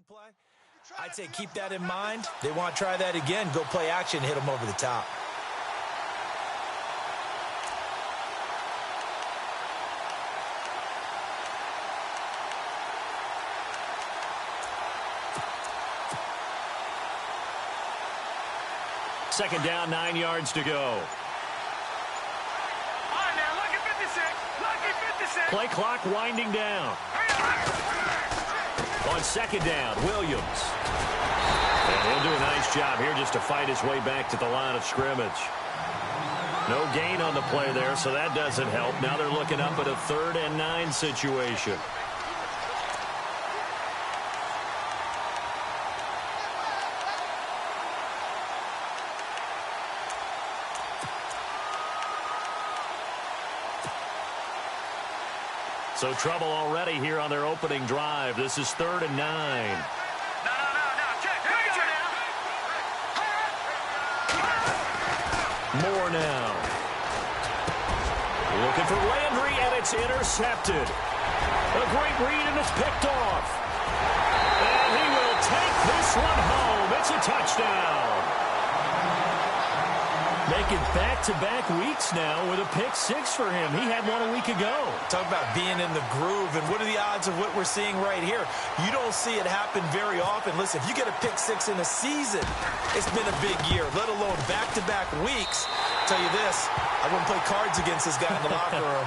play. I'd say keep that in mind. They want to try that again. Go play action, hit them over the top. Second down, 9 yards to go. On now, lucky 56. Lucky 56. Play clock winding down. On second down, Williams. And he'll do a nice job here just to fight his way back to the line of scrimmage. No gain on the play there, so that doesn't help. Now they're looking up at a 3rd and 9 situation. So trouble already here on their opening drive. This is 3rd and 9. No. Check. Here we go now. More now. Looking for Landry, and it's intercepted. A great read, and it's picked off. And he will take this one home. It's a touchdown. Making back-to-back weeks now with a pick-6 for him. He had one a week ago. Talk about being in the groove, and what are the odds of what we're seeing right here? You don't see it happen very often. Listen, if you get a pick-6 in a season, it's been a big year, let alone back-to-back weeks. I'll tell you this, I wouldn't play cards against this guy in the locker room.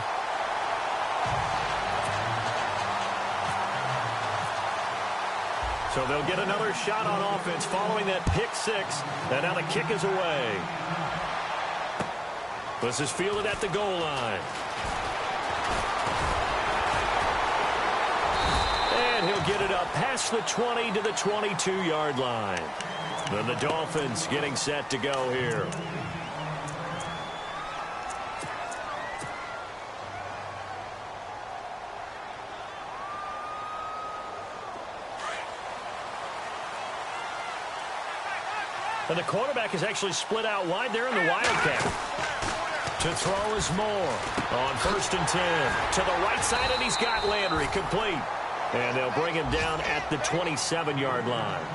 So they'll get another shot on offense following that pick-6, and now the kick is away. This is fielded at the goal line. And he'll get it up past the 20 to the 22-yard line. Then the Dolphins getting set to go here. And the quarterback is actually split out wide there in the Wildcat. To throw is Moore on 1st and 10. To the right side, and he's got Landry complete. And they'll bring him down at the 27-yard line.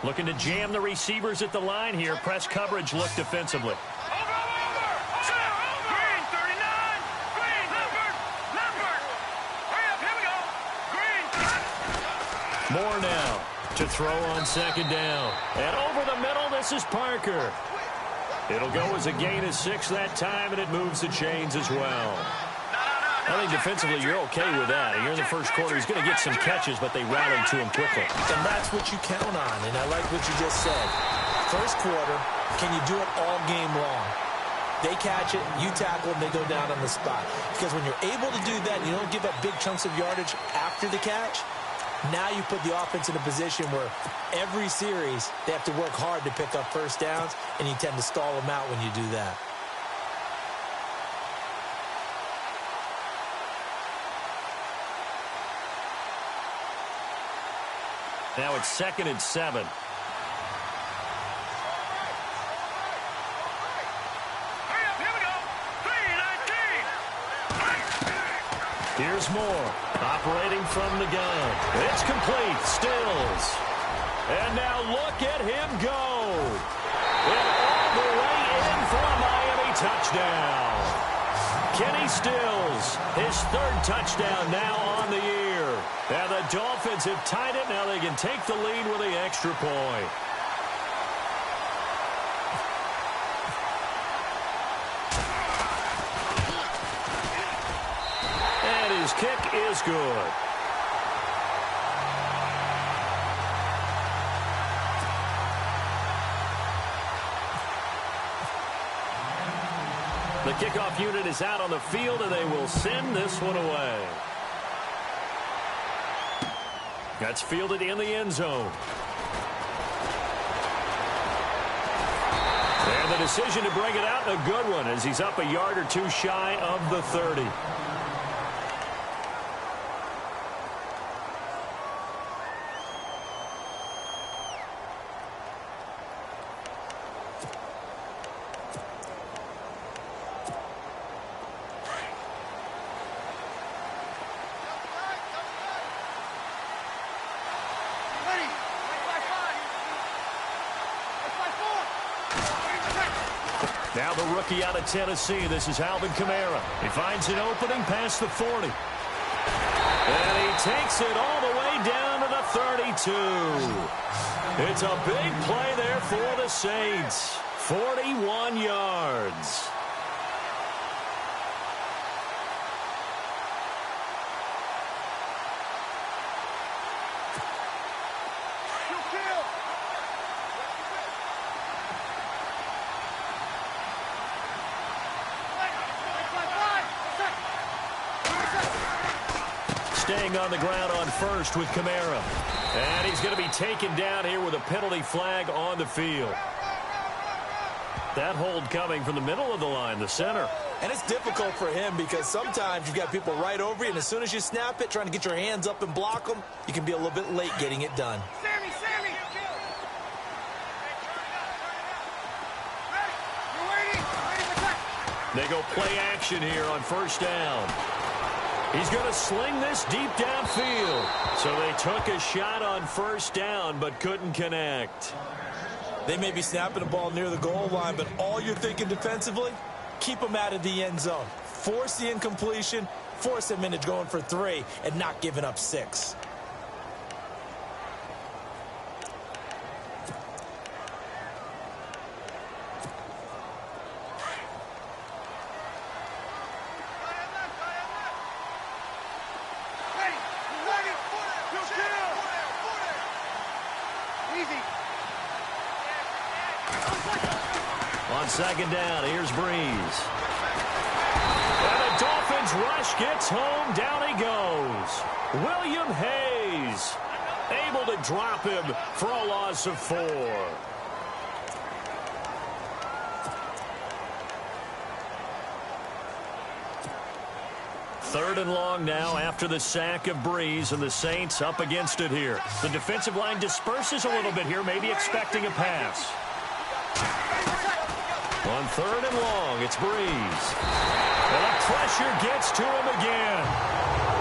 Looking to jam the receivers at the line here. Press coverage look defensively. Over. Green, 39. Green, Leopard. Hurry up, here we go. Green. More now to throw on second down. And over the middle, this is Parker. It'll go as a gain of 6 that time, and it moves the chains as well. I think defensively you're okay with that. Here in the first quarter, he's going to get some catches, but they rallied to him quickly. And that's what you count on, and I like what you just said. First quarter, can you do it all game long? They catch it, you tackle, and they go down on the spot. Because when you're able to do that, and you don't give up big chunks of yardage after the catch, now you put the offense in a position where every series they have to work hard to pick up first downs, and you tend to stall them out when you do that. Now it's 2nd and 7. Hurry up, here we go. 3-19. Here's Moore, operating from the gun. It's complete, Stills. And now look at him go. And all the way in for a Miami touchdown. Kenny Stills, his 3rd touchdown now on the year. And the Dolphins have tied it. Now they can take the lead with the extra point. And his kick is good. The kickoff unit is out on the field, and they will send this one away. That's fielded in the end zone. And the decision to bring it out, a good one, as he's up a yard or two shy of the 30. Now the rookie out of Tennessee. This is Alvin Kamara. He finds an opening past the 40. And he takes it all the way down to the 32. It's a big play there for the Saints. 41 yards. Staying on the ground on first with Kamara. And he's going to be taken down here with a penalty flag on the field. That hold coming from the middle of the line, the center. And it's difficult for him because sometimes you've got people right over you, and as soon as you snap it, trying to get your hands up and block them, you can be a little bit late getting it done. Sammy! You're waiting! Ready for touch! They go play action here on first down. He's going to sling this deep downfield. So they took a shot on first down but couldn't connect. They may be snapping the ball near the goal line, but all you're thinking defensively, keep them out of the end zone. Force the incompletion, force them into going for 3 and not giving up 6. On second down, here's Breeze. And the Dolphins rush gets home. Down he goes. William Hayes able to drop him for a loss of 4. Third and long now after the sack of Breeze, and the Saints up against it here. The defensive line disperses a little bit here, maybe expecting a pass. On third and long, it's Breeze. And the pressure gets to him again.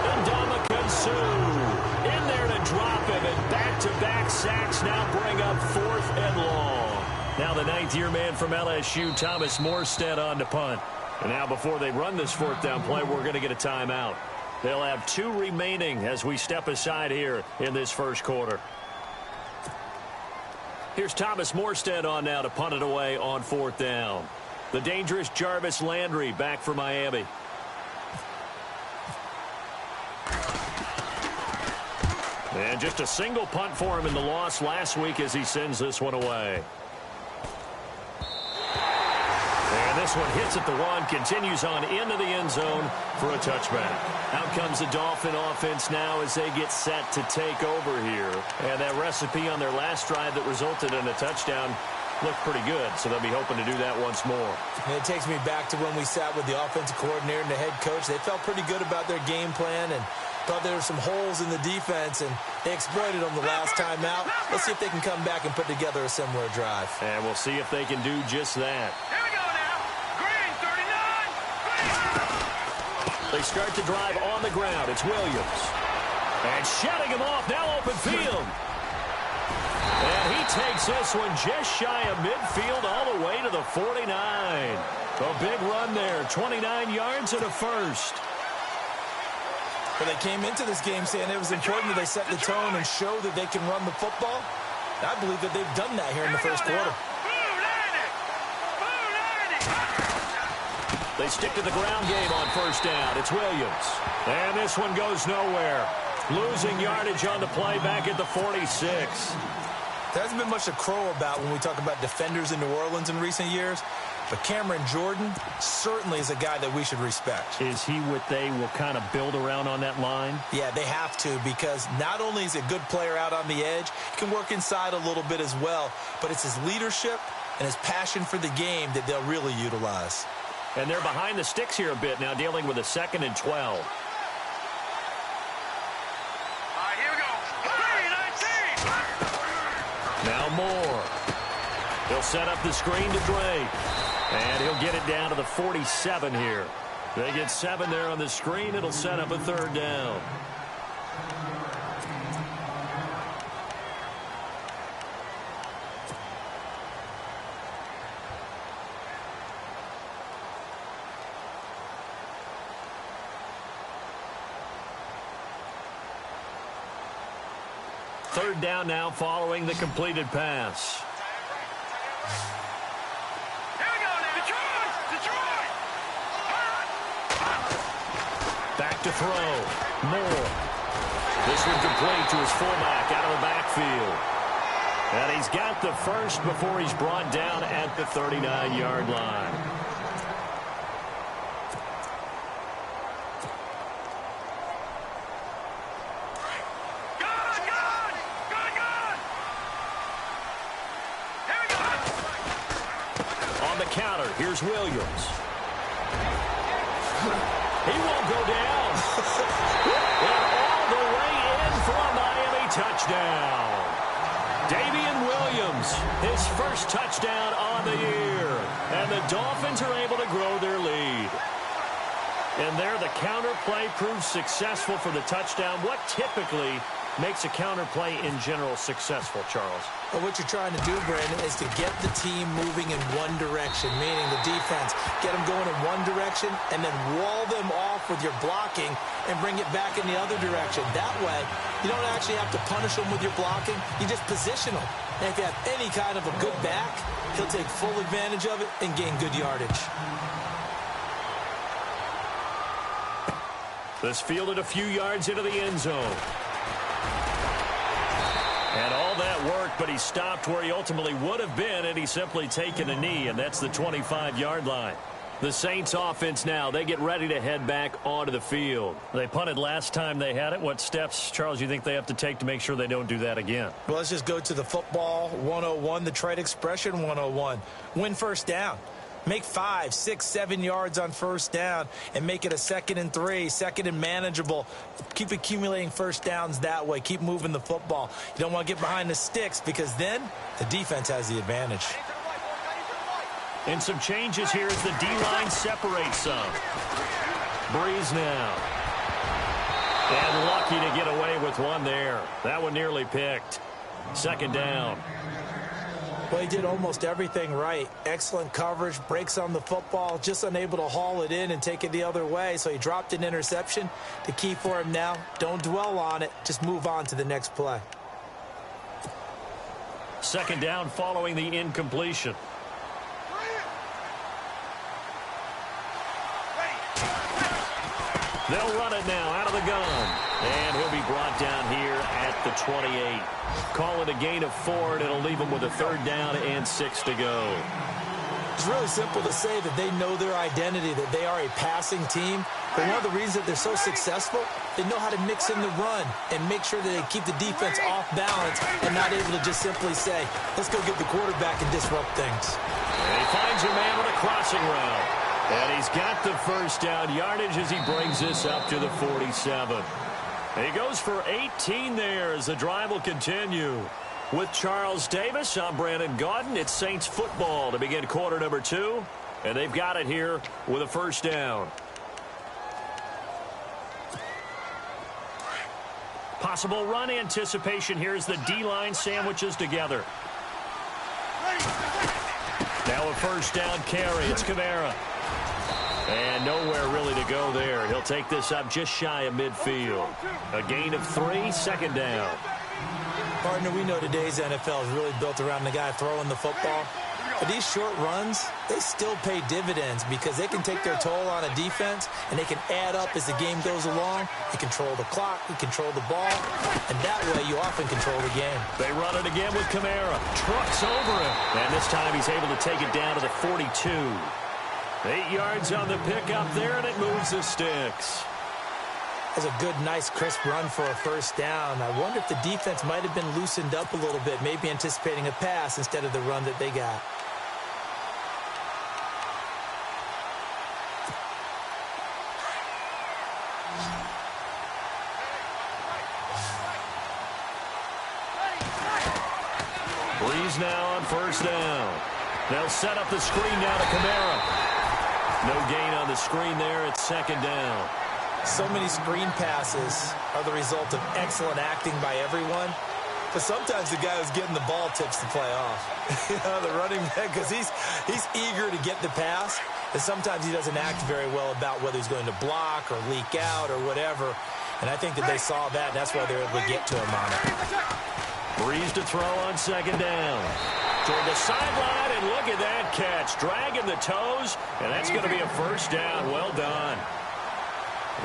And Ndamukong Suh in there to drop him, and back-to-back sacks now bring up 4th and long. Now the 9th-year man from LSU, Thomas Morstead, on to punt. And now before they run this 4th down play, we're going to get a timeout. They'll have 2 remaining as we step aside here in this first quarter. Here's Thomas Morstead on now to punt it away on 4th down. The dangerous Jarvis Landry back for Miami. And just a single punt for him in the loss last week as he sends this one away. And this one hits at the 1, continues on into the end zone for a touchback. Out comes the Dolphin offense now as they get set to take over here. And that recipe on their last drive that resulted in a touchdown looked pretty good, so they'll be hoping to do that once more. And it takes me back to when we sat with the offensive coordinator and the head coach. They felt pretty good about their game plan and thought there were some holes in the defense, and they exploited them the last time out. Let's see if they can come back and put together a similar drive. And we'll see if they can do just that. Here we go now. Green, 39. They start the drive on the ground. It's Williams. And shutting him off, now open field. And he takes this one just shy of midfield all the way to the 49. A big run there, 29 yards and a first. But they came into this game saying it was important that they set the tone and show that they can run the football. I believe that they've done that here in the first quarter. They stick to the ground game on first down. It's Williams. And this one goes nowhere. Losing yardage on the play back at the 46. There hasn't been much to crow about when we talk about defenders in New Orleans in recent years. But Cameron Jordan certainly is a guy that we should respect. Is he what they will kind of build around on that line? Yeah, they have to, because not only is he a good player out on the edge, he can work inside a little bit as well. But it's his leadership and his passion for the game that they'll really utilize. And they're behind the sticks here a bit now, dealing with a 2nd and 12. Here we go. 3-19. Now Moore. He'll set up the screen to Drake. And he'll get it down to the 47 here. They get 7 there on the screen. It'll set up a 3rd down. Third down now following the completed pass. Here we go now. Detroit! Back to throw. Moore. This one complete to his fullback out of the backfield. And he's got the first before he's brought down at the 39-yard line. Counter. Here's Williams. He won't go down. And all the way in for a Miami touchdown. Davian Williams, his first touchdown on the year. And the Dolphins are able to grow their lead. And there the counter play proves successful for the touchdown. What typically makes a counter play in general successful, Charles? Well, what you're trying to do, Brandon, is to get the team moving in one direction, meaning the defense, get them going in one direction, and then wall them off with your blocking and bring it back in the other direction. That way, you don't actually have to punish them with your blocking. You just position them. And if you have any kind of a good back, he'll take full advantage of it and gain good yardage. This fielded a few yards into the end zone. And all that worked, but he stopped where he ultimately would have been had he simply taken a knee, and that's the 25-yard line. The Saints offense now, they get ready to head back onto the field. They punted last time they had it. What steps, Charles, you think they have to take to make sure they don't do that again? Well, let's just go to the football 101, the trade expression 101. Win first down. Make 5, 6, 7 yards on first down and make it a 2nd and 3, 2nd and manageable. Keep accumulating first downs that way. Keep moving the football. You don't want to get behind the sticks because then the defense has the advantage. And some changes here as the D-line separates some. Breeze now. And lucky to get away with one there. That one nearly picked. 2nd down. Well, he did almost everything right. Excellent coverage, breaks on the football, just unable to haul it in and take it the other way. So he dropped an interception. The key for him now, don't dwell on it. Just move on to the next play. 2nd down following the incompletion. They'll run it now out of the gun. And he'll be brought down here at the 28. Call it a gain of 4, and it'll leave him with a 3rd down and 6 to go. It's really simple to say that they know their identity, that they are a passing team. But one of the reasons that they're so successful, they know how to mix in the run and make sure that they keep the defense off balance and not able to just simply say, let's go get the quarterback and disrupt things. And he finds a man on a crossing route. And he's got the first down yardage as he brings this up to the 47. He goes for 18 there as the drive will continue. With Charles Davis, I'm Brandon Gaudin. It's Saints football to begin quarter number 2. And they've got it here with a first down. Possible run anticipation here as the D-line sandwiches together. Now a first down carry. It's Kamara. And nowhere really to go there. He'll take this up just shy of midfield. A gain of 3, 2nd down. Partner, we know today's NFL is really built around the guy throwing the football. But these short runs, they still pay dividends because they can take their toll on a defense and they can add up as the game goes along. They control the clock, they control the ball, and that way you often control the game. They run it again with Kamara. Trucks over him. And this time he's able to take it down to the 42. 8 yards on the pickup there, and it moves the sticks. That's a good, nice, crisp run for a first down. I wonder if the defense might have been loosened up a little bit, maybe anticipating a pass instead of the run that they got. Steelers now on first down. They'll set up the screen now to Kamara. No gain on the screen there. It's second down. So many screen passes are the result of excellent acting by everyone. But sometimes the guy who's getting the ball tips the play off. The running back, because he's eager to get the pass. And sometimes he doesn't act very well about whether he's going to block or leak out or whatever. And I think that they saw that, and that's why they were able to get to him on it. Breeze to throw on second down. Toward the sideline, and look at that catch. Dragging the toes, and that's going to be a first down. Well done.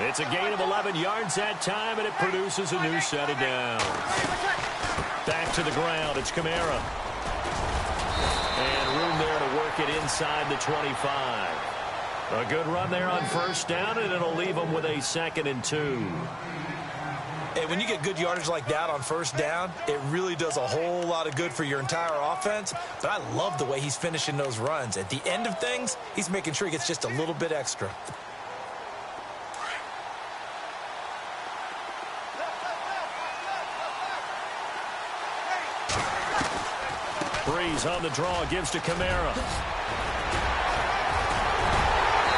It's a gain of 11 yards that time, and it produces a new set of downs. Back to the ground. It's Kamara. And room there to work it inside the 25. A good run there on first down, and it'll leave them with a 2nd and 2. Hey, when you get good yardage like that on first down, it really does a whole lot of good for your entire offense. But I love the way he's finishing those runs. At the end of things, he's making sure he gets just a little bit extra. Breeze on the draw, gives to Kamara.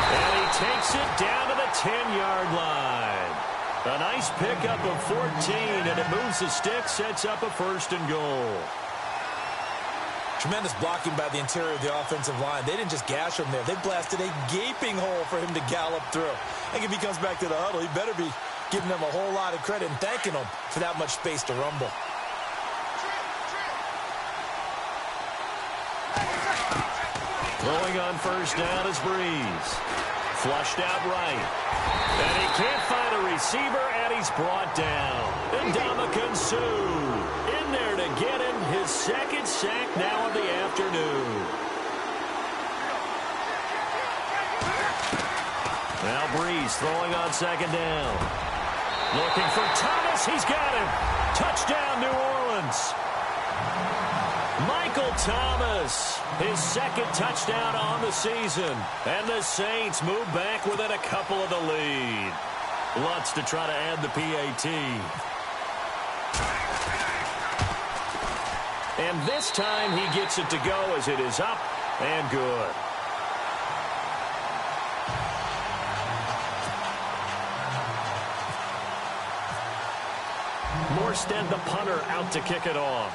And he takes it down to the 10-yard line. A nice pickup of 14, and it moves the stick, sets up a 1st and goal. Tremendous blocking by the interior of the offensive line. They didn't just gash him there. They blasted a gaping hole for him to gallop through. I think if he comes back to the huddle, he better be giving them a whole lot of credit and thanking them for that much space to rumble. Throwing on first down is Breeze. Flushed out right. And he can't find a receiver, and he's brought down. Ndamukong Suh in there to get him his 2nd sack now of the afternoon. Now Breeze throwing on second down. Looking for Thomas. He's got him. Touchdown, New Orleans. Michael Thomas, his 2nd touchdown on the season. And the Saints move back within a couple of the lead. Lutz to try to add the PAT. And this time he gets it to go as it is up and good. Morstead, the punter, out to kick it off.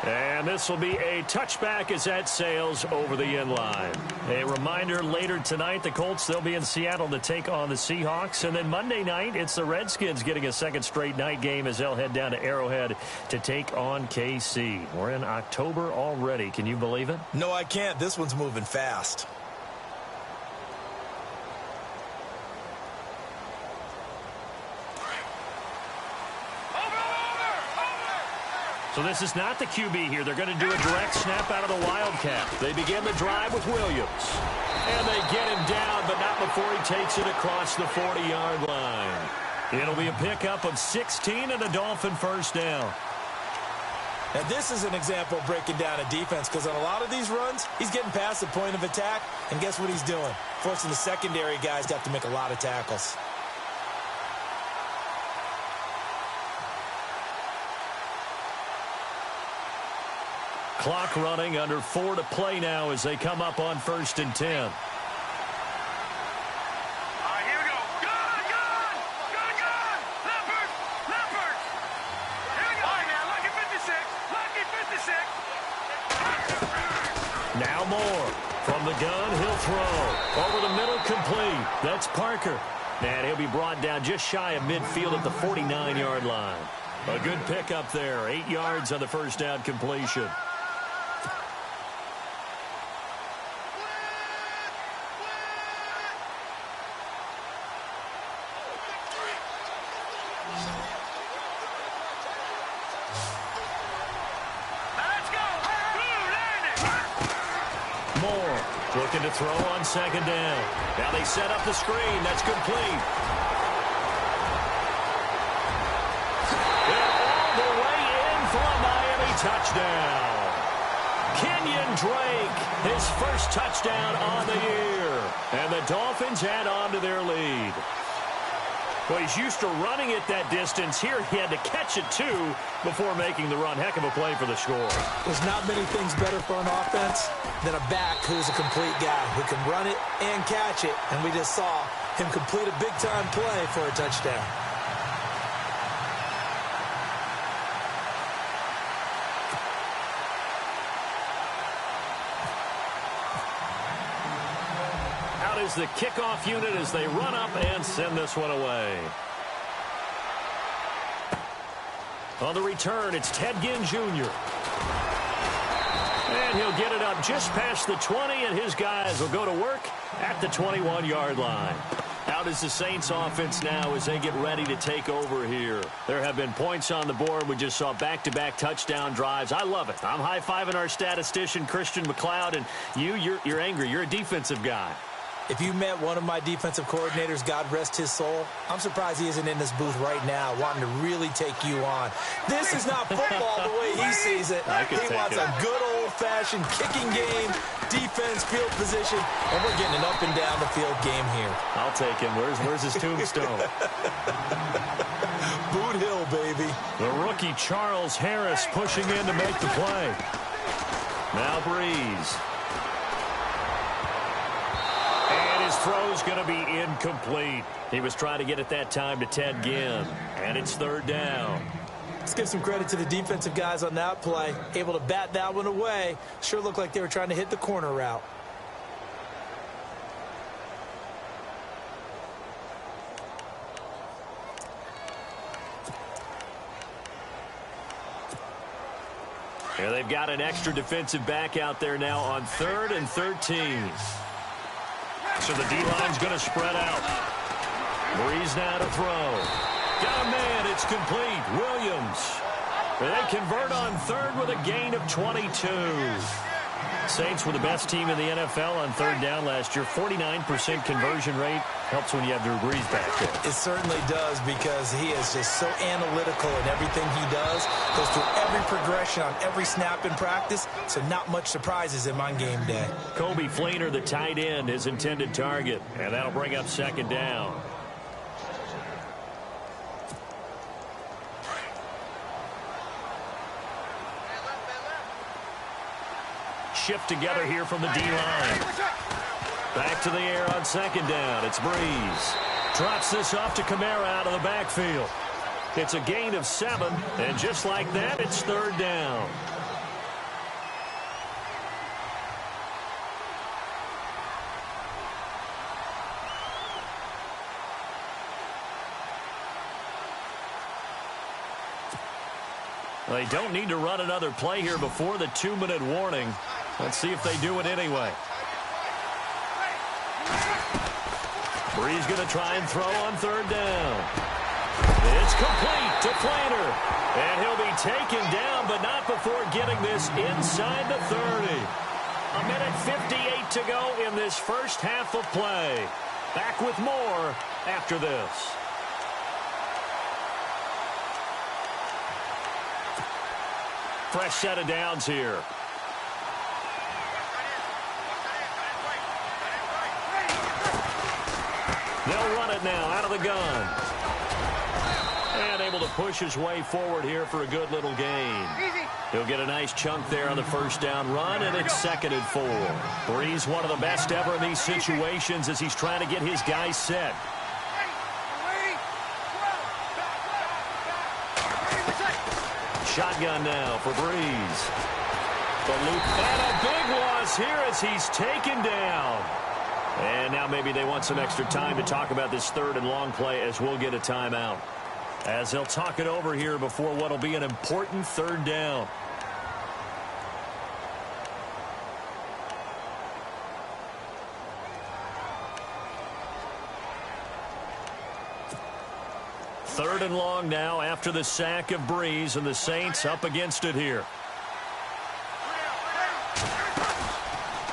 And this will be a touchback as that sails over the end line. A reminder, later tonight, the Colts, they'll be in Seattle to take on the Seahawks. And then Monday night, it's the Redskins getting a 2nd straight night game as they'll head down to Arrowhead to take on KC. We're in October already. Can you believe it? No, I can't. This one's moving fast. So this is not the QB here. They're going to do a direct snap out of the Wildcat. They begin the drive with Williams. And they get him down, but not before he takes it across the 40-yard line. It'll be a pickup of 16 and a Dolphin 1st down. Now, this is an example of breaking down a defense, because on a lot of these runs, he's getting past the point of attack, and guess what he's doing? Forcing the secondary guys to have to make a lot of tackles. Clock running, under 4 to play now as they come up on 1st and 10. Here we go. Good. Leopard. Here we go. All right, now, lucky 56. Now Moore. From the gun, he'll throw. Over the middle, complete. That's Parker. And he'll be brought down just shy of midfield at the 49-yard line. A good pickup there. 8 yards on the 1st down completion. Looking to throw on 2nd down. Now they set up the screen. That's complete. And all the way in for a Miami touchdown. Kenyon Drake, his 1st touchdown on the year. And the Dolphins add on to their lead. Well, he's used to running it that distance. Here he had to catch it, too, before making the run. Heck of a play for the score. There's not many things better for an offense than a back who's a complete guy who can run it and catch it. And we just saw him complete a big-time play for a touchdown. Out is the kickoff unit as they run up and send this one away. On the return, it's Ted Ginn Jr. And he'll get it up just past the 20, and his guys will go to work at the 21-yard line. Out is the Saints offense now as they get ready to take over here. There have been points on the board. We just saw back-to-back touchdown drives. I love it. I'm high-fiving our statistician, Christian McLeod, and you're angry. You're a defensive guy. If you met one of my defensive coordinators, God rest his soul, I'm surprised he isn't in this booth right now wanting to really take you on. This is not football the way he sees it. He wants a good old-fashioned kicking game, defense, field position, and we're getting an up-and-down the field game here. I'll take him. Where's his tombstone? Boot Hill, baby. The rookie Charles Harris pushing in to make the play. Now Breeze. His throw's going to be incomplete. He was trying to get it that time to Ted Ginn. And it's third down. Let's give some credit to the defensive guys on that play. Able to bat that one away. Sure looked like they were trying to hit the corner route. Yeah, they've got an extra defensive back out there now on 3rd and 13. So the D-line's going to spread out. Breeze now to throw. Got a man. It's complete. Williams. They convert on 3rd with a gain of 22. Saints were the best team in the NFL on 3rd down last year. 49% conversion rate. Helps when you have Drew Brees back there. It certainly does because he is just so analytical in everything he does. Goes through every progression on every snap in practice, so not much surprises him on game day. Kobe Fleener, the tight end, his intended target, and that'll bring up 2nd down. Shift together here from the D-line. Back to the air on 2nd down. It's Breeze. Drops this off to Kamara out of the backfield. It's a gain of 7, and just like that, it's 3rd down. They don't need to run another play here before the 2-minute warning. Let's see if they do it anyway. Breeze going to try and throw on 3rd down. It's complete to Fleener. And he'll be taken down, but not before getting this inside the 30. A minute 58 to go in this first half of play. Back with more after this. Fresh set of downs here. They'll run it now out of the gun. And able to push his way forward here for a good little gain. He'll get a nice chunk there on the 1st down run, and it's 2nd and 4. Breeze, one of the best ever in these situations as he's trying to get his guys set. Shotgun now for Breeze. The loop, and a big loss here as he's taken down. And now maybe they want some extra time to talk about this 3rd and long play as we'll get a timeout. As they'll talk it over here before what will be an important 3rd down. Third and long now after the sack of Breeze, and the Saints up against it here.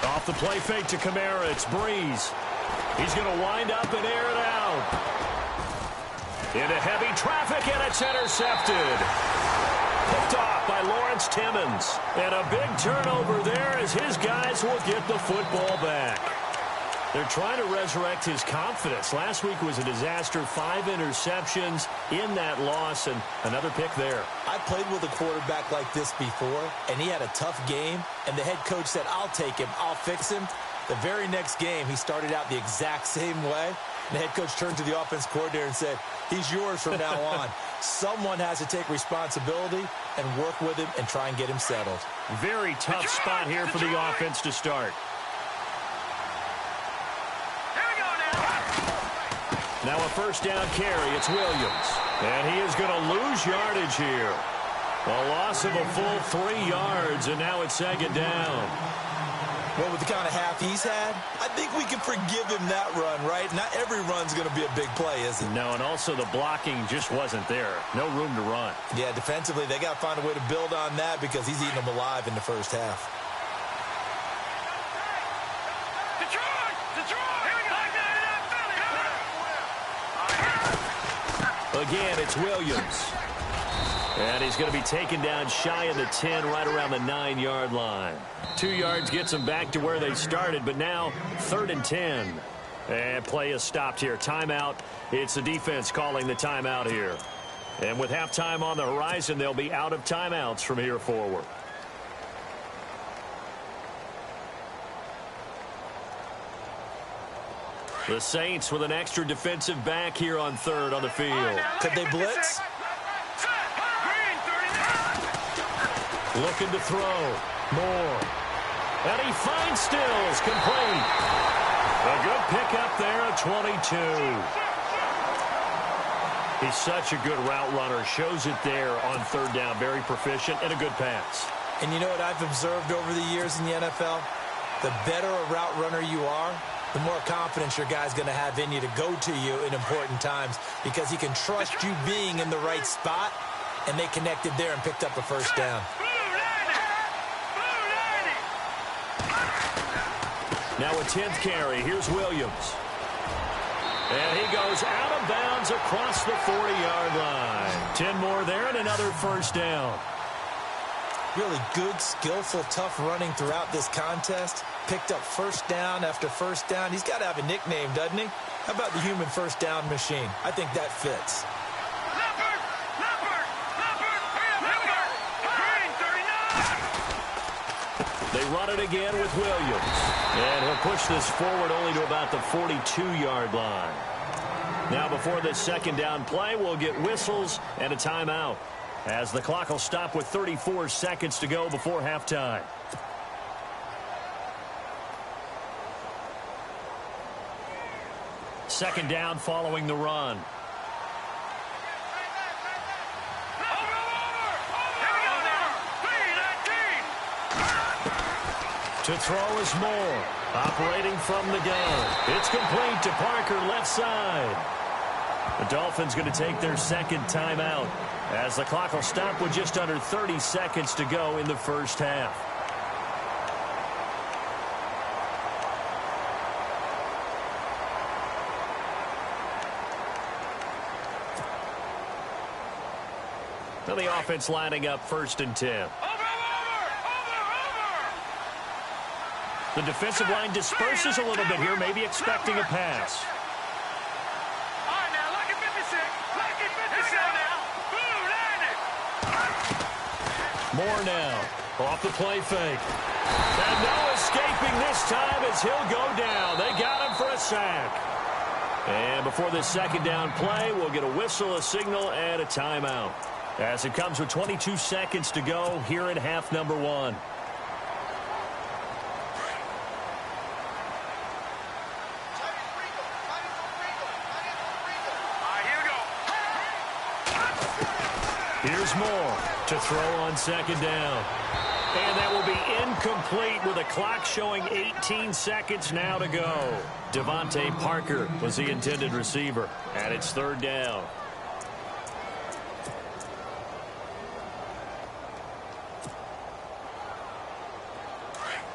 Off the play fake to Kamara, it's Breeze. He's going to wind up and air it out. Into heavy traffic, and it's intercepted. Picked off by Lawrence Timmons. And a big turnover there as his guys will get the football back. They're trying to resurrect his confidence. Last week was a disaster. 5 interceptions in that loss, and another pick there. I played with a quarterback like this before, and he had a tough game, and the head coach said, I'll take him, I'll fix him. The very next game, he started out the exact same way. And the head coach turned to the offense coordinator and said, he's yours from now on. Someone has to take responsibility and work with him and try and get him settled. Very tough spot here for the offense to start. Now a first down carry. It's Williams. And he is going to lose yardage here. A loss of a full 3 yards, and now it's second down. Well, with the kind of half he's had, I think we can forgive him that run, right? Not every run's going to be a big play, is it? No, and also the blocking just wasn't there. No room to run. Yeah, defensively, they got to find a way to build on that because he's eating them alive in the first half. Again, it's Williams. And he's going to be taken down shy of the 10, right around the 9-yard line. 2 yards gets them back to where they started, but now 3rd and 10. And play is stopped here. Timeout. It's the defense calling the timeout here. And with halftime on the horizon, they'll be out of timeouts from here forward. The Saints with an extra defensive back here on 3rd on the field. Could they blitz? Looking to throw. Moore. And he finds Stills. Complete. A good pickup there at 22. He's such a good route runner. Shows it there on 3rd down. Very proficient and a good pass. And you know what I've observed over the years in the NFL? The better a route runner you are, the more confidence your guy's going to have in you to go to you in important times because he can trust you being in the right spot, and they connected there and picked up a first down. Now a 10th carry. Here's Williams. And he goes out of bounds across the 40-yard line. 10 more there and another first down. Really good, skillful, tough running throughout this contest. Picked up first down after first down. He's got to have a nickname, doesn't he? How about the human first down machine? I think that fits. They run it again with Williams. And he'll push this forward only to about the 42-yard line. Now before this second down play, we'll get whistles and a timeout, as the clock will stop with 34 seconds to go before halftime. Second down following the run. To throw is Moore. Operating from the gun. It's complete to Parker, left side. The Dolphins going to take their second timeout, as the clock will stop with just under 30 seconds to go in the first half. Now the offense lining up 1st and 10. The defensive line disperses a little bit here, maybe expecting a pass. Moore now, off the play fake. And no escaping this time as he'll go down. They got him for a sack. And before this second down play, we'll get a whistle, a signal, and a timeout, as it comes with 22 seconds to go here in half number 1. Here's Moore to throw on second down. And that will be incomplete with the clock showing 18 seconds now to go. Devontae Parker was the intended receiver, and it's 3rd down.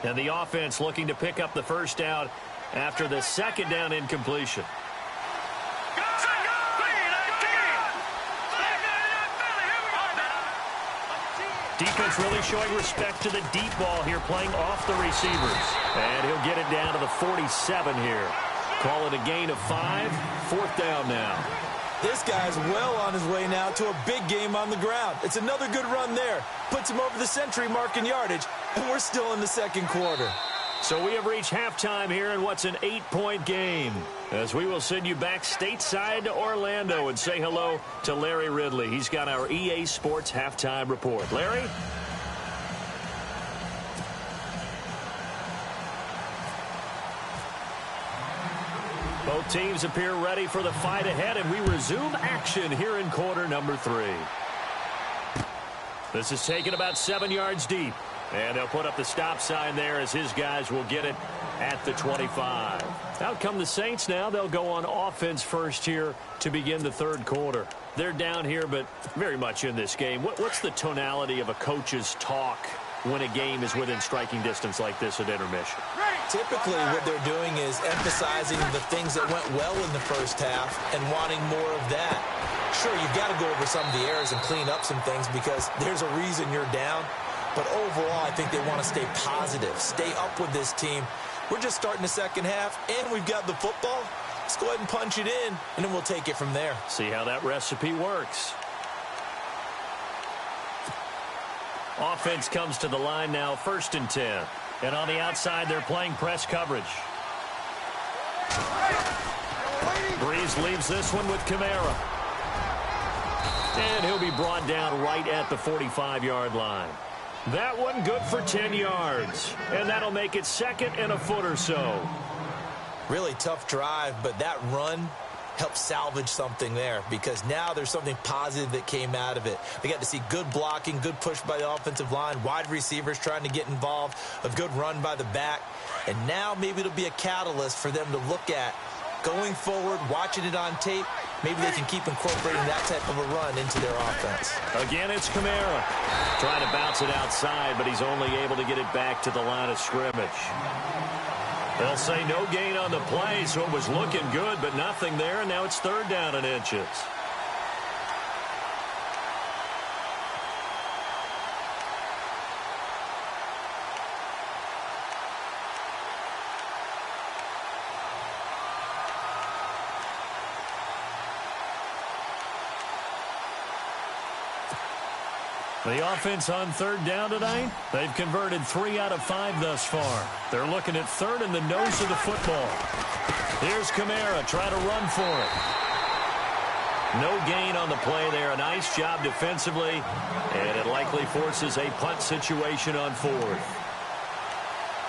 And the offense looking to pick up the first down after the second down incompletion. Deep offense really showing respect to the deep ball here, playing off the receivers. And he'll get it down to the 47 here. Call it a gain of 5. 4th down now. This guy's well on his way now to a big game on the ground. It's another good run there. Puts him over the century mark in yardage, and we're still in the second quarter. So we have reached halftime here in what's an 8-point game, as we will send you back stateside to Orlando and say hello to Larry Ridley. He's got our EA Sports halftime report. Larry? Both teams appear ready for the fight ahead, and we resume action here in quarter number 3. This is taken about 7 yards deep. And they'll put up the stop sign there as his guys will get it at the 25. Out come the Saints now. They'll go on offense first here to begin the third quarter. They're down here, but very much in this game. What's the tonality of a coach's talk when a game is within striking distance like this at intermission? Typically, what they're doing is emphasizing the things that went well in the first half and wanting more of that. Sure, you've got to go over some of the errors and clean up some things because there's a reason you're down. But overall, I think they want to stay positive, stay up with this team. We're just starting the second half, and we've got the football. Let's go ahead and punch it in, and then we'll take it from there. See how that recipe works. Offense comes to the line now, 1st and 10. And on the outside, they're playing press coverage. Breeze leaves this one with Kamara. And he'll be brought down right at the 45-yard line. That one good for 10 yards. And that'll make it 2nd and a foot or so. Really tough drive, but that run helped salvage something there because now there's something positive that came out of it. They got to see good blocking, good push by the offensive line, wide receivers trying to get involved, a good run by the back. And now maybe it'll be a catalyst for them to look at going forward, watching it on tape. Maybe they can keep incorporating that type of a run into their offense. Again, it's Kamara. Trying to bounce it outside, but he's only able to get it back to the line of scrimmage. They'll say no gain on the play, so it was looking good, but nothing there, and now it's 3rd down and inches. The offense on 3rd down tonight, they've converted 3 out of 5 thus far. They're looking at 3rd in the nose of the football. Here's Kamara trying to run for it. No gain on the play there. A nice job defensively, and it likely forces a punt situation on 4th.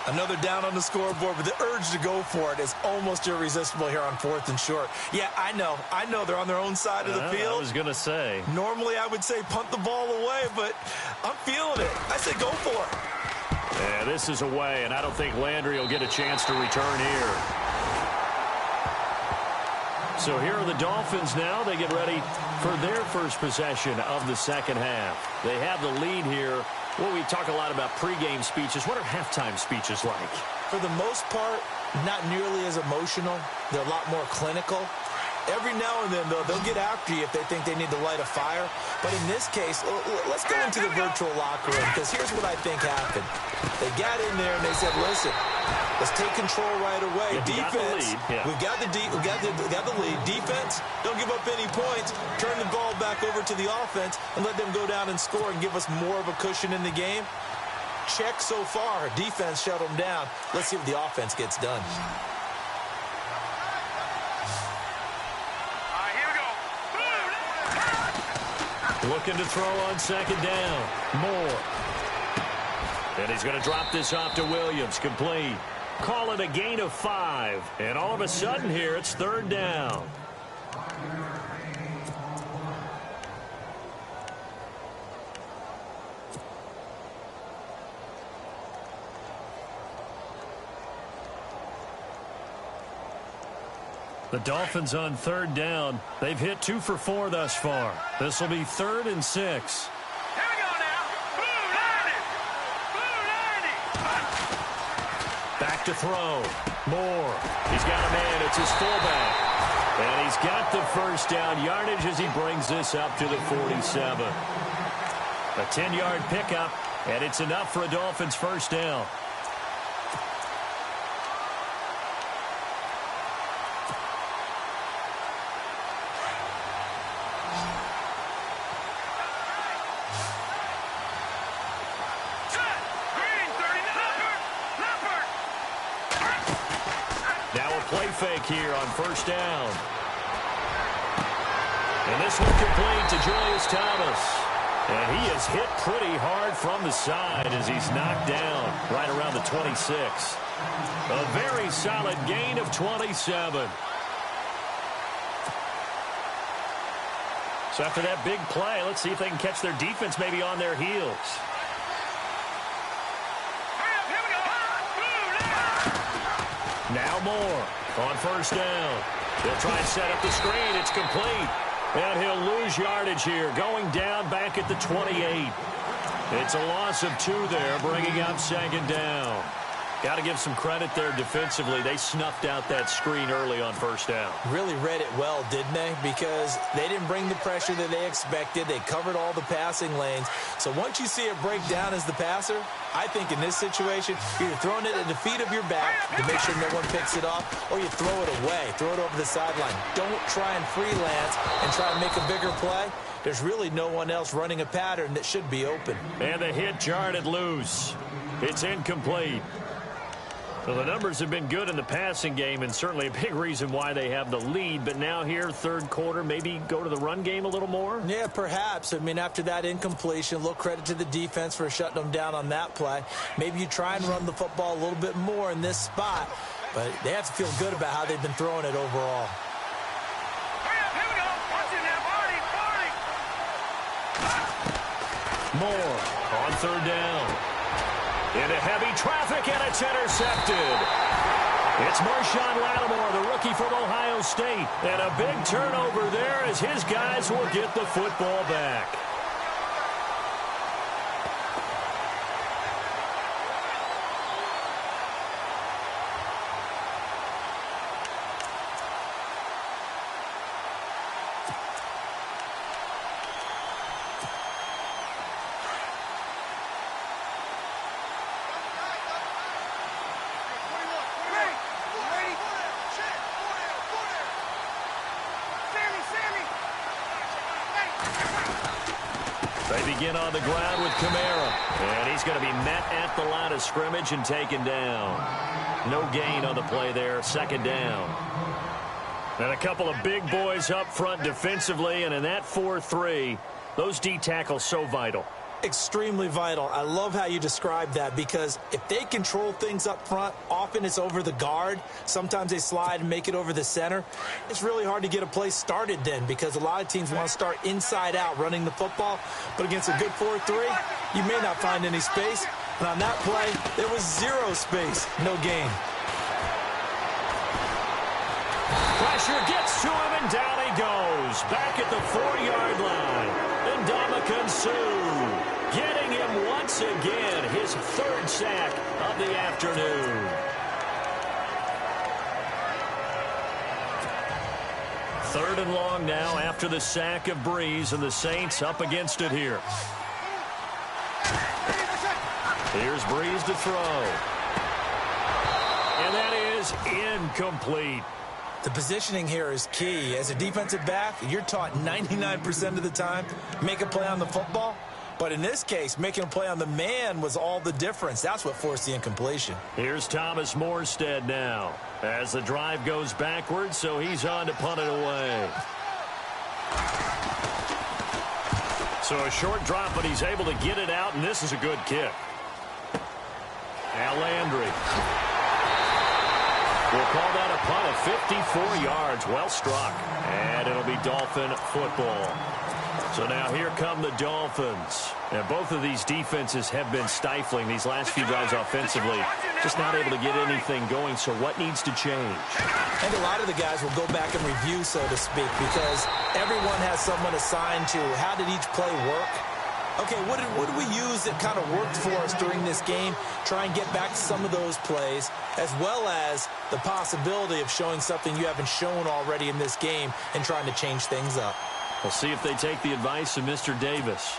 Another down on the scoreboard, but the urge to go for it is almost irresistible here on 4th and short. Yeah, I know they're on their own side of the field. I was going to say. Normally I would say punt the ball away, but I'm feeling it. I say go for it. Yeah, this is away, and I don't think Landry will get a chance to return here. So here are the Dolphins now. They get ready for their first possession of the second half. They have the lead here. Well, we talk a lot about pregame speeches. What are halftime speeches like? For the most part, not nearly as emotional. They're a lot more clinical. Every now and then, though, they'll get after you if they think they need to light a fire. But in this case, let's go into the virtual locker room, because here's what I think happened. They got in there and they said, listen, let's take control right away. Yeah, defense, we've got the lead. Defense, don't give up any points. Turn the ball back over to the offense and let them go down and score and give us more of a cushion in the game. Check so far. Defense shut them down. Let's see what the offense gets done. Looking to throw on 2nd down. Moore. And he's going to drop this off to Williams. Complete. Call it a gain of 5. And all of a sudden here, it's 3rd down. The Dolphins on 3rd down. They've hit 2 for 4 thus far. This will be 3rd and 6. Here we go now. Blue 90. Back to throw. Moore. He's got a man. It's his fullback. And he's got the first down yardage as he brings this up to the 47. A 10-yard pickup, and it's enough for a Dolphins first down. Now a play fake here on first down. And this one complete to Julius Thomas. And he is hit pretty hard from the side as he's knocked down right around the 26. A very solid gain of 27. So after that big play, let's see if they can catch their defense maybe on their heels. Now Moore on first down. He'll try and set up the screen. It's complete. And he'll lose yardage here, going down back at the 28. It's a loss of 2 there, bringing up second down. Got to give some credit there defensively. They snuffed out that screen early on first down. Really read it well, didn't they? Because they didn't bring the pressure that they expected. They covered all the passing lanes. So once you see it break down as the passer, I think in this situation, you're throwing it at the feet of your back to make sure no one picks it off, or you throw it away, throw it over the sideline. Don't try and freelance and try and make a bigger play. There's really no one else running a pattern that should be open. And the hit jarred it loose. It's incomplete. So the numbers have been good in the passing game, and certainly a big reason why they have the lead. But now here, third quarter, maybe go to the run game a little more? Yeah, perhaps. I mean, after that incompletion, a little credit to the defense for shutting them down on that play. Maybe you try and run the football a little bit more in this spot, but they have to feel good about how they've been throwing it overall. Moore on third down. Into heavy traffic, and it's intercepted. It's Marshawn Lattimore, the rookie from Ohio State. And a big turnover there as his guys will get the football back. They begin on the ground with Kamara. And he's going to be met at the line of scrimmage and taken down. No gain on the play there. Second down. And a couple of big boys up front defensively. And in that 4-3, those D tackles so vital. Extremely vital. I love how you describe that, because if they control things up front, often it's over the guard. Sometimes they slide and make it over the center. It's really hard to get a play started then, because a lot of teams want to start inside out running the football. But against a good 4-3, you may not find any space. And on that play, there was zero space, no gain. Pressure gets to him, and down he goes. Back at the 4-yard line. And Ndamukong Suh getting him once again, his third sack of the afternoon. Third and long now after the sack of Breeze, and the Saints up against it here. Here's Breeze to throw. And that is incomplete. The positioning here is key. As a defensive back, you're taught 99% of the time, make a play on the football. But in this case, making a play on the man was all the difference. That's what forced the incompletion. Here's Thomas Morstead now as the drive goes backwards, so he's on to punt it away. So a short drop, but he's able to get it out, and this is a good kick. Now Landry. We'll call that a punt of 54 yards. Well struck. And it'll be Dolphin football. So now here come the Dolphins. And both of these defenses have been stifling these last few drives offensively. Just not able to get anything going. So what needs to change? And a lot of the guys will go back and review, so to speak, because everyone has someone assigned to how did each play work. Okay, what did we use that kind of worked for us during this game? Try and get back to some of those plays, as well as the possibility of showing something you haven't shown already in this game and trying to change things up. We'll see if they take the advice of Mr. Davis.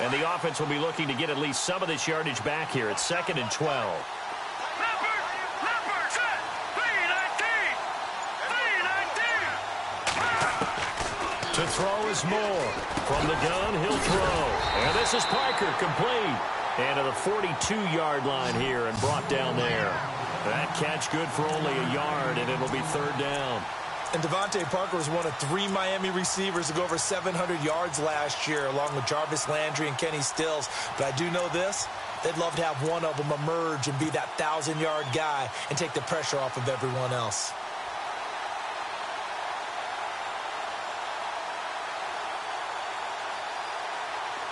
And the offense will be looking to get at least some of this yardage back here. It's 2nd and 12. Set. 319. 319. To throw is Moore. From the gun, he'll throw. And this is Parker, complete. And to the 42-yard line here and brought down there. That catch good for only a yard, and it'll be 3rd down. And Devontae Parker was one of 3 Miami receivers to go over 700 yards last year, along with Jarvis Landry and Kenny Stills. But I do know this. They'd love to have one of them emerge and be that 1,000-yard guy and take the pressure off of everyone else.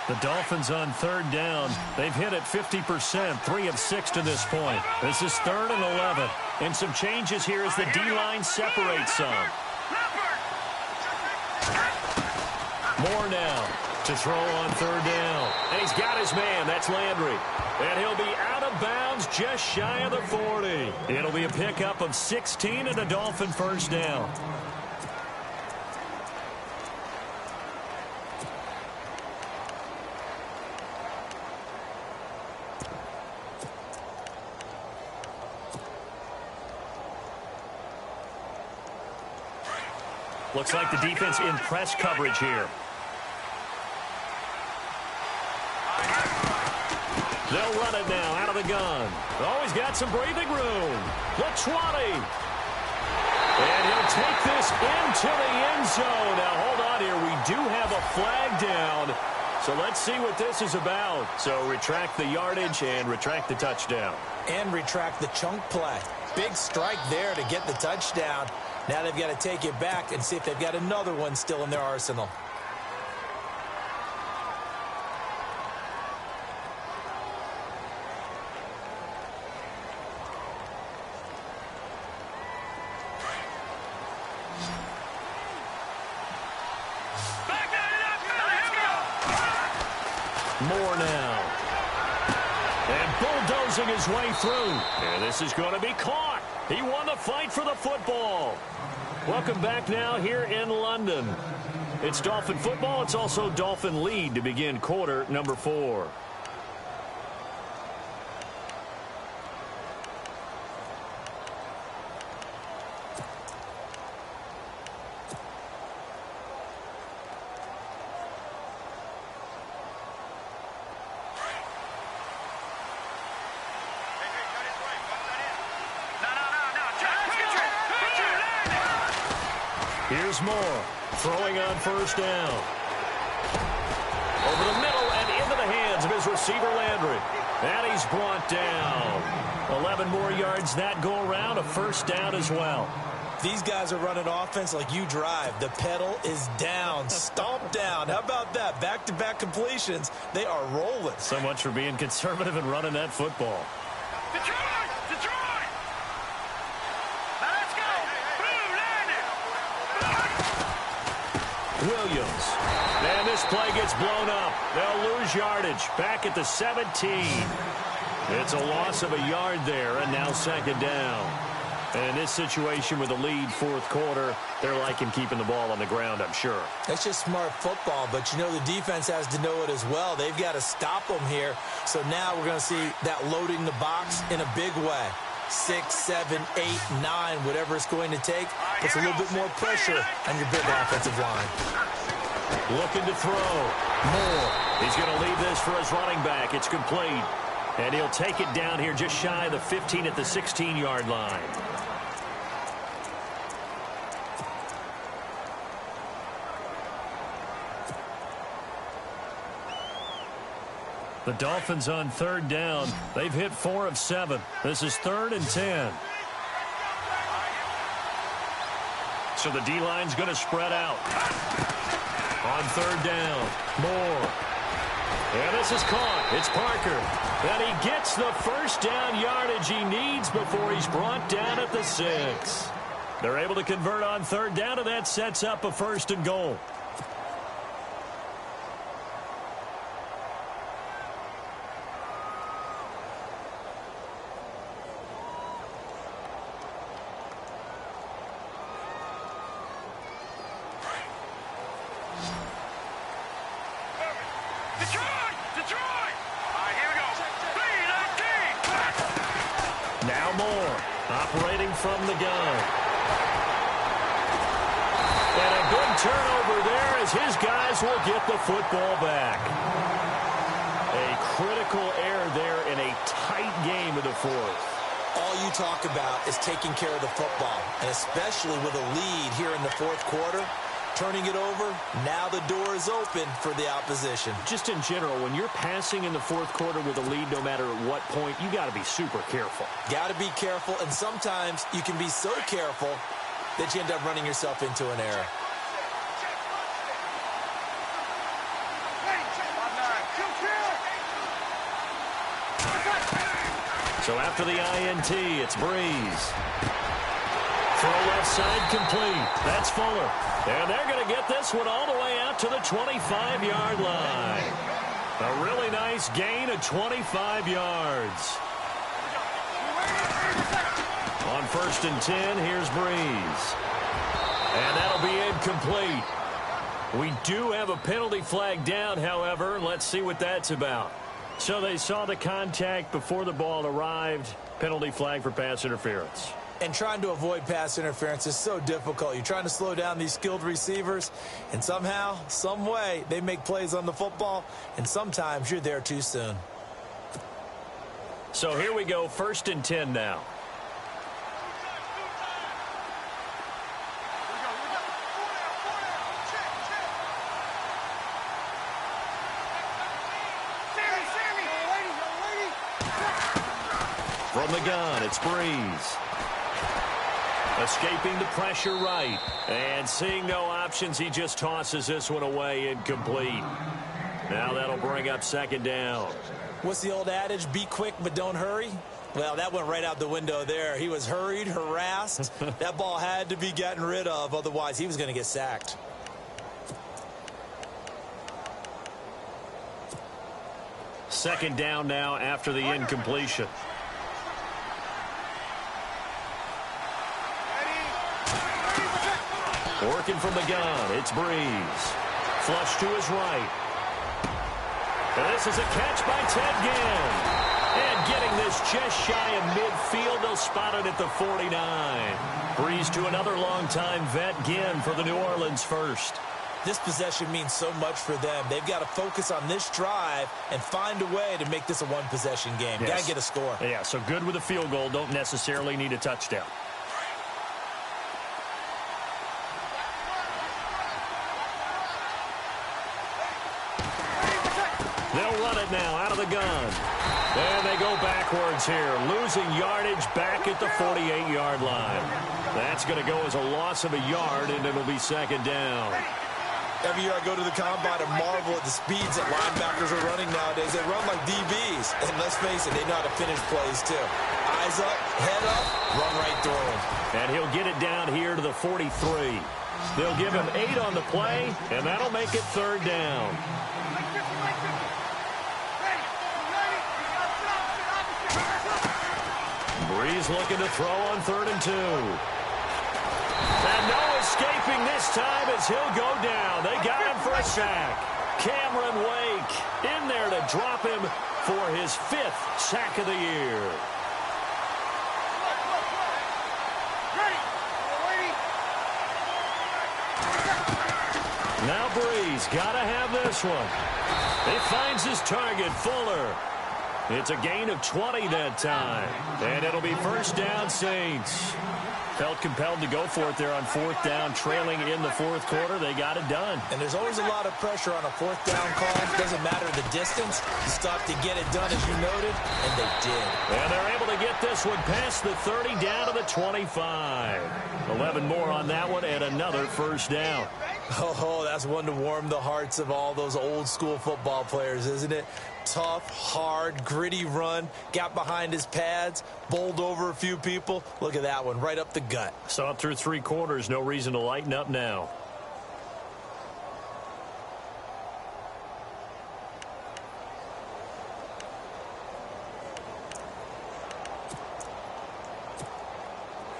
The Dolphins on 3rd down. They've hit it 50%, 3 of 6 to this point. This is 3rd and 11. And some changes here as the D-line separates some. Moore now to throw on 3rd down. And he's got his man. That's Landry. And he'll be out of bounds just shy of the 40. It'll be a pickup of 16 and a Dolphin 1st down. Looks like the defense in press coverage here. They'll run it now out of the gun. Oh, he's got some breathing room. The 20. And he'll take this into the end zone. Now, hold on here. We do have a flag down. So let's see what this is about. So retract the yardage and retract the touchdown. And retract the chunk play. Big strike there to get the touchdown. Now they've got to take it back and see if they've got another one still in their arsenal. Moore now. And bulldozing his way through. And this is going to be caught. He won the fight for the football. Welcome back now here in London. It's Dolphin football. It's also Dolphin lead to begin quarter number 4. Here's Moore throwing on 1st down. Over the middle and into the hands of his receiver Landry. And he's brought down. 11 more yards that go around, a 1st down as well. These guys are running offense like you drive. The pedal is down, stomped down. How about that? Back-to-back completions. They are rolling. So much for being conservative and running that football. Detroit! Detroit! Now let's go! Blue landed! Williams. And this play gets blown up. They'll lose yardage. Back at the 17. It's a loss of a yard there, and now 2nd down. And in this situation with a lead 4th quarter, they're liking keeping the ball on the ground, I'm sure. That's just smart football, but you know the defense has to know it as well. They've got to stop them here. So now we're going to see that loading the box in a big way. 6, 7, 8, 9, whatever it's going to take, puts a little bit more pressure on your big offensive line. Looking to throw. Moore. He's going to leave this for his running back. It's complete. And he'll take it down here just shy of the 15 at the 16-yard line. The Dolphins on 3rd down. They've hit 4 of 7. This is 3rd and 10. So the D-line's going to spread out. On 3rd down, Moore. And this is caught. It's Parker. And he gets the 1st down yardage he needs before he's brought down at the 6. They're able to convert on 3rd down, and that sets up a 1st and goal. Detroit! from the gun. And a big turnover there as his guys will get the football back. A critical error there in a tight game in the fourth. All you talk about is taking care of the football, and especially with a lead here in the fourth quarter. Turning it over, now the door is open for the opposition. Just in general, when you're passing in the fourth quarter with a lead, no matter at what point, you got to be super careful. Got to be careful, and sometimes you can be so careful that you end up running yourself into an error. So after the INT, it's Breeze. Throw left side complete. That's Fuller. And they're going to get this one all the way out to the 25-yard line. A really nice gain of 25 yards. On 1st and 10, here's Breeze. And that'll be incomplete. We do have a penalty flag down, however. Let's see what that's about. So they saw the contact before the ball arrived. Penalty flag for pass interference. And trying to avoid pass interference is so difficult. You're trying to slow down these skilled receivers, and somehow, some way, they make plays on the football, and sometimes you're there too soon. So here we go, 1st and 10 now. From the gun, it's Breeze. Escaping the pressure right. And seeing no options, he just tosses this one away incomplete. Now that'll bring up 2nd down. What's the old adage? Be quick, but don't hurry. Well, that went right out the window there. He was hurried, harassed. That ball had to be gotten rid of. Otherwise, he was going to get sacked. Second down now after the incompletion. Working from the gun, it's Breeze. Flush to his right. And this is a catch by Ted Ginn. And getting this just shy of midfield, they'll spot it at the 49. Breeze to another longtime vet, Ginn, for the New Orleans first. This possession means so much for them. They've got to focus on this drive and find a way to make this a one-possession game. Yes. Got to get a score. Yeah, so good with a field goal. Don't necessarily need a touchdown. They'll run it now out of the gun. And they go backwards here, losing yardage back at the 48-yard line. That's going to go as a loss of a yard, and it'll be 2nd down. Every year I go to the combine and marvel at the speeds that linebackers are running nowadays. They run like DBs. And let's face it, they know how to finish plays too. Eyes up, head up, run right through them. And he'll get it down here to the 43. They'll give him 8 on the play, and that'll make it 3rd down. Breeze looking to throw on 3rd and 2. And no escaping this time as he'll go down. They got him for a sack. Cameron Wake in there to drop him for his 5th sack of the year. Now Breeze got to have this one. He finds his target, Fuller. It's a gain of 20 that time. And it'll be 1st down, Saints. Felt compelled to go for it there on 4th down, trailing in the 4th quarter. They got it done. And there's always a lot of pressure on a 4th down call. Doesn't matter the distance. You stop to get it done, as you noted, and they did. And they're able to get this one past the 30 down to the 25. 11 more on that one and another 1st down. Oh, that's one to warm the hearts of all those old school football players, isn't it? Tough, hard, gritty run. Got behind his pads, bowled over a few people. Look at that one, right up the gut. Saw it through 3 quarters. No reason to lighten up now.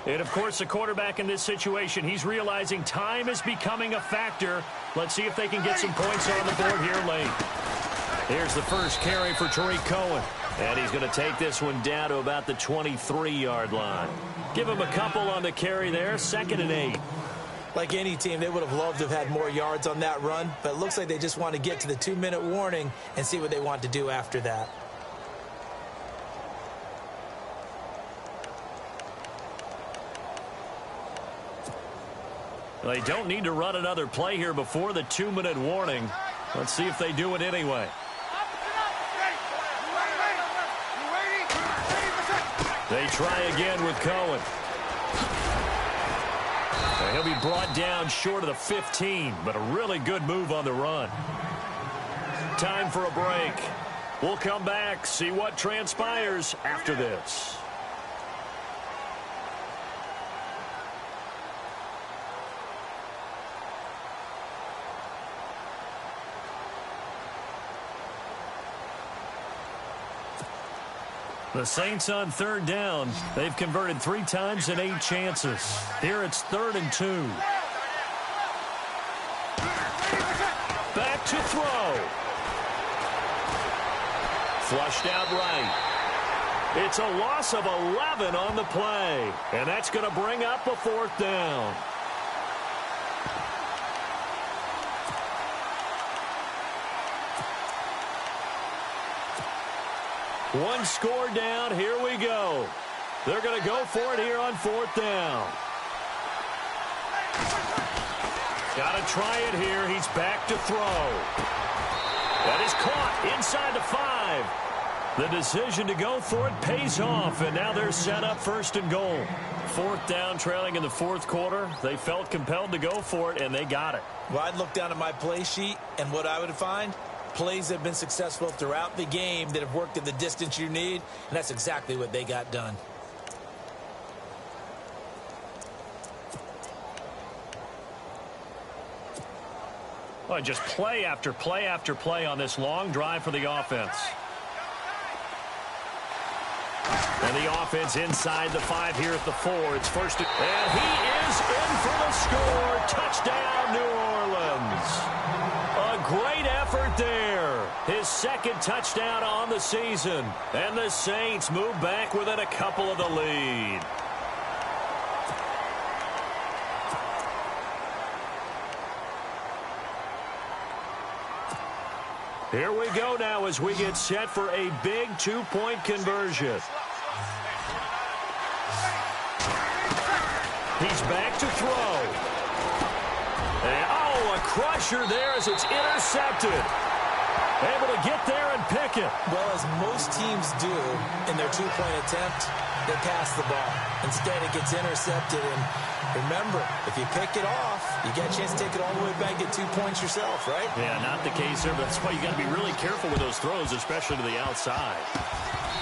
And, of course, the quarterback in this situation, he's realizing time is becoming a factor. Let's see if they can get some points on the board here late. Here's the first carry for Tariq Cohen. And he's going to take this one down to about the 23-yard line. Give him a couple on the carry there, 2nd and 8. Like any team, they would have loved to have had more yards on that run, but it looks like they just want to get to the 2-minute warning and see what they want to do after that. They don't need to run another play here before the 2-minute warning. Let's see if they do it anyway. They try again with Cohen. He'll be brought down short of the 15, but a really good move on the run. Time for a break. We'll come back, see what transpires after this. The Saints on 3rd down. They've converted 3 times in 8 chances. Here it's 3rd and 2. Back to throw. Flushed out right. It's a loss of 11 on the play. And that's going to bring up a 4th down. One score down. Here we go. They're going to go for it here on 4th down. Got to try it here. He's back to throw. That is caught inside the 5. The decision to go for it pays off, and now they're set up 1st and goal. 4th down, trailing in the 4th quarter. They felt compelled to go for it, and they got it. Well, I'd look down at my play sheet, and what I would find, plays that have been successful throughout the game that have worked at the distance you need, and that's exactly what they got done. Well, just play after play after play on this long drive for the offense. And the offense inside the 5 here at the 4. It's 1st and he is in for the score. Touchdown, New Orleans. A great effort there. His 2nd touchdown on the season. And the Saints move back within a couple of the lead. Here we go now as we get set for a big 2-point conversion. He's back to throw. And, oh, a crusher there as it's intercepted. Able to get there and pick it. Well, as most teams do in their 2-point attempt, they pass the ball. Instead, it gets intercepted. And remember, if you pick it off, you get a chance to take it all the way back and get 2 points yourself, right? Yeah, not the case there, but that's why you got to be really careful with those throws, especially to the outside.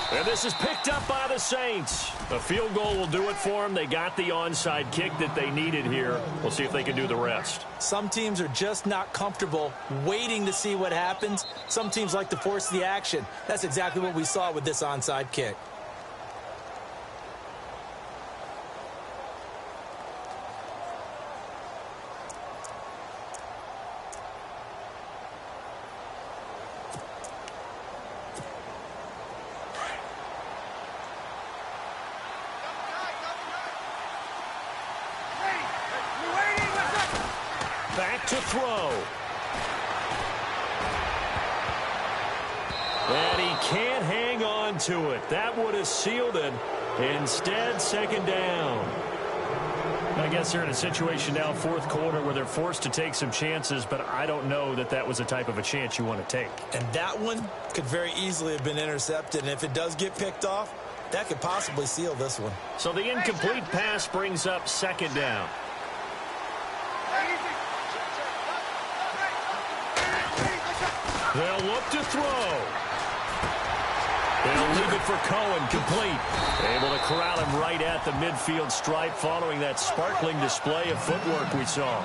And this is picked up by the Saints. A field goal will do it for them. They got the onside kick that they needed here. We'll see if they can do the rest. Some teams are just not comfortable waiting to see what happens. Some teams like to force the action. That's exactly what we saw with this onside kick. Back to throw. And he can't hang on to it. That would have sealed it. Instead, 2nd down. I guess they're in a situation now, 4th quarter, where they're forced to take some chances, but I don't know that that was the type of a chance you want to take. And that one could very easily have been intercepted. And if it does get picked off, that could possibly seal this one. So the incomplete pass brings up 2nd down. They'll look to throw. They'll leave it for Cohen, complete. Able to corral him right at the midfield stripe following that sparkling display of footwork we saw.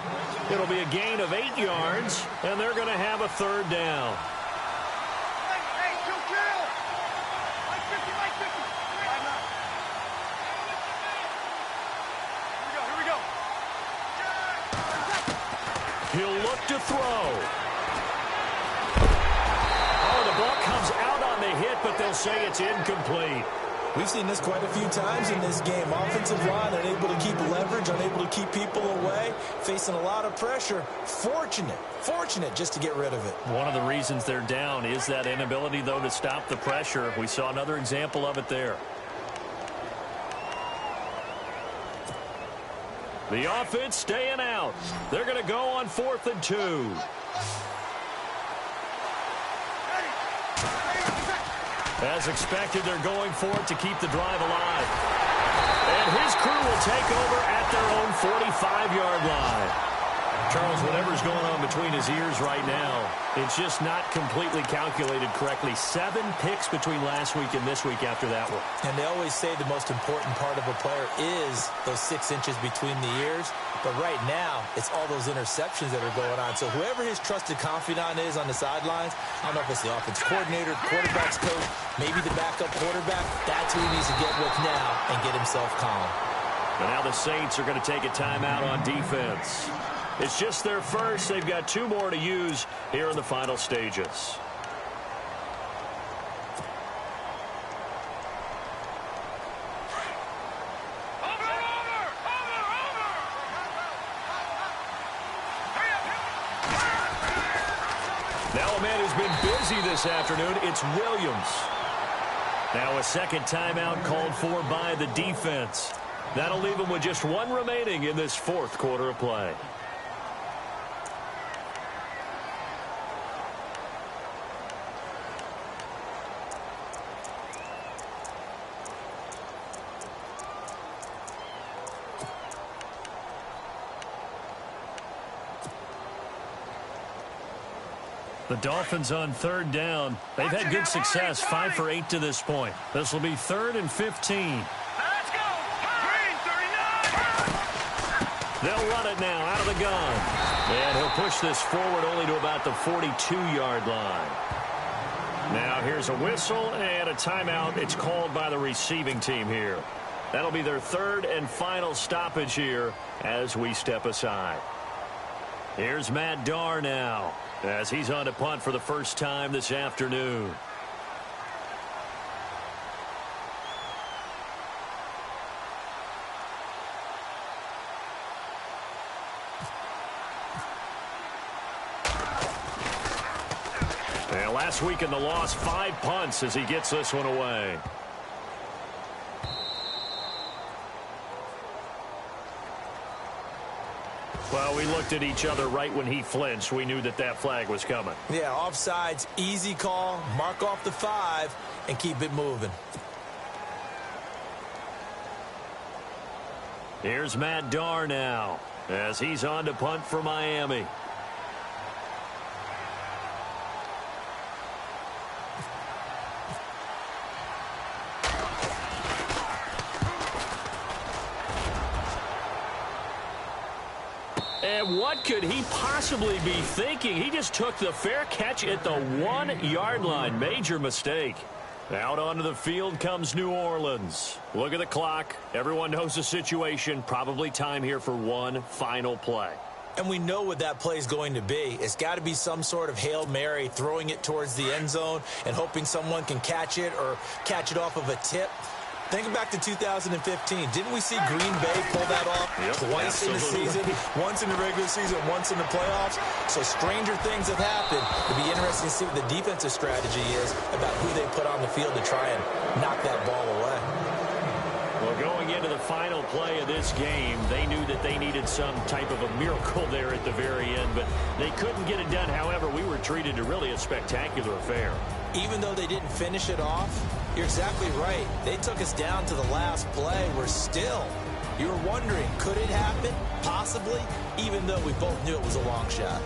It'll be a gain of 8 yards, and they're going to have a 3rd down. He'll look to throw. Oh, the ball comes out on the hit but they'll say it's incomplete. We've seen this quite a few times in this game. Offensive line unable to keep leverage, unable to keep people away, facing a lot of pressure. Fortunate just to get rid of it. One of the reasons they're down is that inability, though, to stop the pressure. We saw another example of it there. The offense staying out. They're going to go on 4th and 2. As expected, they're going for it to keep the drive alive. And his crew will take over at their own 45-yard line. Charles, whatever's going on between his ears right now, it's just not completely calculated correctly. 7 picks between last week and this week after that one. And they always say the most important part of a player is those 6 inches between the ears. But right now, it's all those interceptions that are going on. So whoever his trusted confidant is on the sidelines, I don't know if it's the offensive coordinator, quarterback's coach, maybe the backup quarterback, that's who he needs to get with now and get himself calm. But now the Saints are going to take a timeout on defense. It's just their first. They've got 2 more to use here in the final stages. Now a man who's been busy this afternoon, it's Williams. Now a second timeout called for by the defense. That'll leave him with just 1 remaining in this 4th quarter of play. The Dolphins on 3rd down. They've had good success, 5 for 8 to this point. This will be 3rd and 15. Let's go! Green 39! They'll run it now out of the gun. And he'll push this forward only to about the 42-yard line. Now here's a whistle and a timeout. It's called by the receiving team here. That'll be their 3rd and final stoppage here as we step aside. Here's Matt Darr now, as he's on to punt for the first time this afternoon. And last week in the loss, 5 punts as he gets this one away. Well, we looked at each other right when he flinched. We knew that that flag was coming. Yeah, offsides, easy call, mark off the 5, and keep it moving. Here's Matt Darr now, as he's on to punt for Miami. And what could he possibly be thinking? He just took the fair catch at the 1-yard line. Major mistake. Out onto the field comes New Orleans. Look at the clock. Everyone knows the situation. Probably time here for one final play. And we know what that play is going to be. It's got to be some sort of Hail Mary, throwing it towards the end zone and hoping someone can catch it or catch it off of a tip. Think back to 2015. Didn't we see Green Bay pull that off twice in the season? Once in the regular season, once in the playoffs. So stranger things have happened. It'll be interesting to see what the defensive strategy is about who they put on the field to try and knock that ball away. Well, going into the final play of this game, they knew that they needed some type of a miracle there at the very end, but they couldn't get it done. However, we were treated to really a spectacular affair. Even though they didn't finish it off, you're exactly right. They took us down to the last play. We're still, you were wondering, could it happen? Possibly, even though we both knew it was a long shot.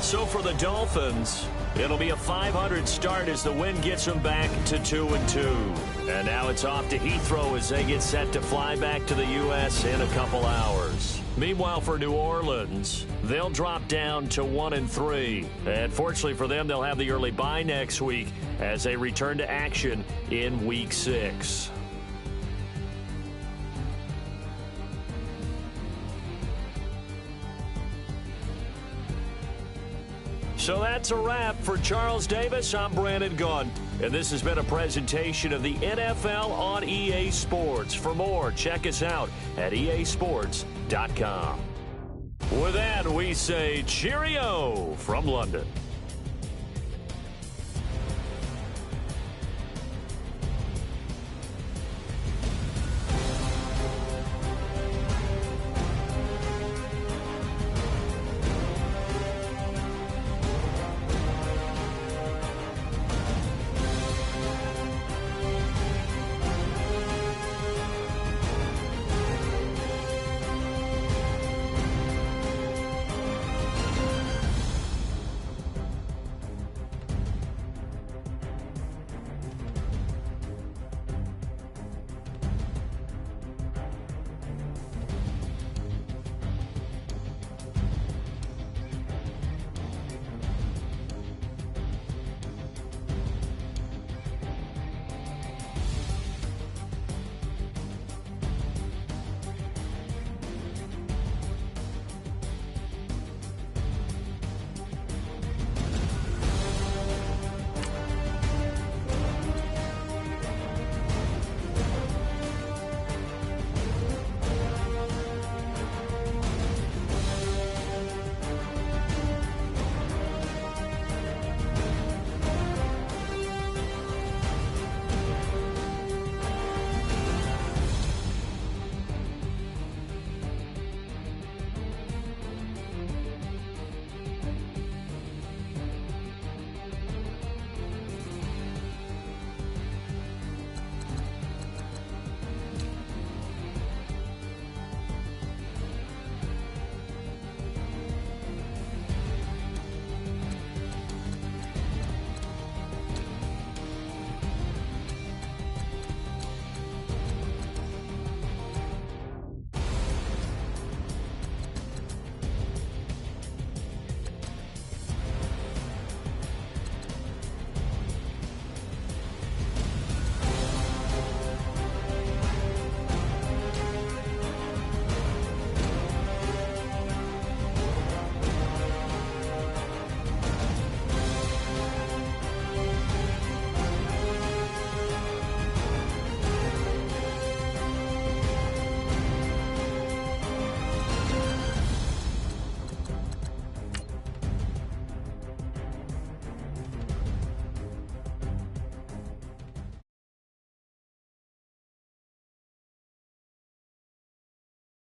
So for the Dolphins, it'll be a .500 start as the win gets them back to 2-2. And now it's off to Heathrow as they get set to fly back to the U.S. in a couple hours. Meanwhile, for New Orleans, they'll drop down to 1-3. And fortunately for them, they'll have the early bye next week as they return to action in Week 6. So that's a wrap for Charles Davis. I'm Brandon Gunn, and this has been a presentation of the NFL on EA Sports. For more, check us out at easports.com. With that, we say cheerio from London.